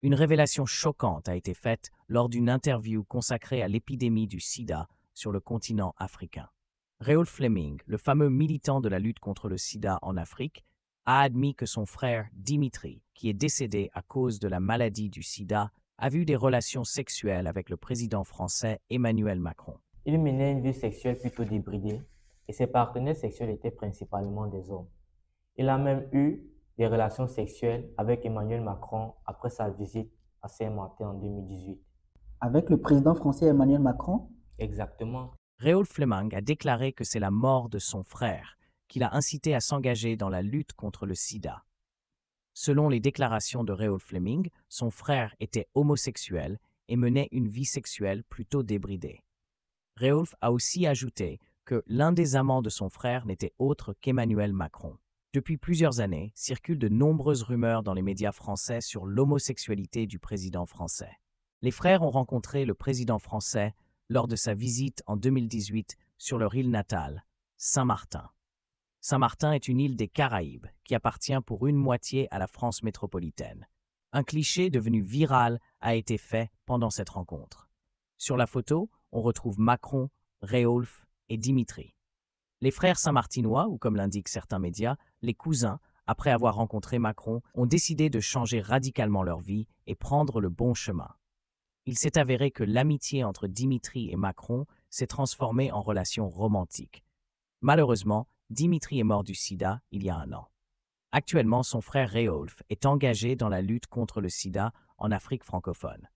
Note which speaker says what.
Speaker 1: Une révélation choquante a été faite lors d'une interview consacrée à l'épidémie du sida sur le continent africain. Réolf Fleming, le fameux militant de la lutte contre le sida en Afrique, a admis que son frère Dimitri, qui est décédé à cause de la maladie du sida, a eu des relations sexuelles avec le président français Emmanuel Macron.
Speaker 2: Il menait une vie sexuelle plutôt débridée et ses partenaires sexuels étaient principalement des hommes. Il a même eu des relations sexuelles avec Emmanuel Macron après sa visite à Saint-Martin en 2018.
Speaker 3: Avec le président français Emmanuel Macron?
Speaker 2: Exactement.
Speaker 1: Réolf Fleming a déclaré que c'est la mort de son frère qui l'a incité à s'engager dans la lutte contre le sida. Selon les déclarations de Réolf Fleming, son frère était homosexuel et menait une vie sexuelle plutôt débridée. Réolf a aussi ajouté que l'un des amants de son frère n'était autre qu'Emmanuel Macron. Depuis plusieurs années, circulent de nombreuses rumeurs dans les médias français sur l'homosexualité du président français. Les frères ont rencontré le président français lors de sa visite en 2018 sur leur île natale, Saint-Martin. Saint-Martin est une île des Caraïbes qui appartient pour une moitié à la France métropolitaine. Un cliché devenu viral a été fait pendant cette rencontre. Sur la photo, on retrouve Macron, Réolf et Dimitri. Les frères saint-martinois, ou comme l'indiquent certains médias, les cousins, après avoir rencontré Macron, ont décidé de changer radicalement leur vie et prendre le bon chemin. Il s'est avéré que l'amitié entre Dimitri et Macron s'est transformée en relation romantique. Malheureusement, Dimitri est mort du sida il y a 1 an. Actuellement, son frère Réolf est engagé dans la lutte contre le sida en Afrique francophone.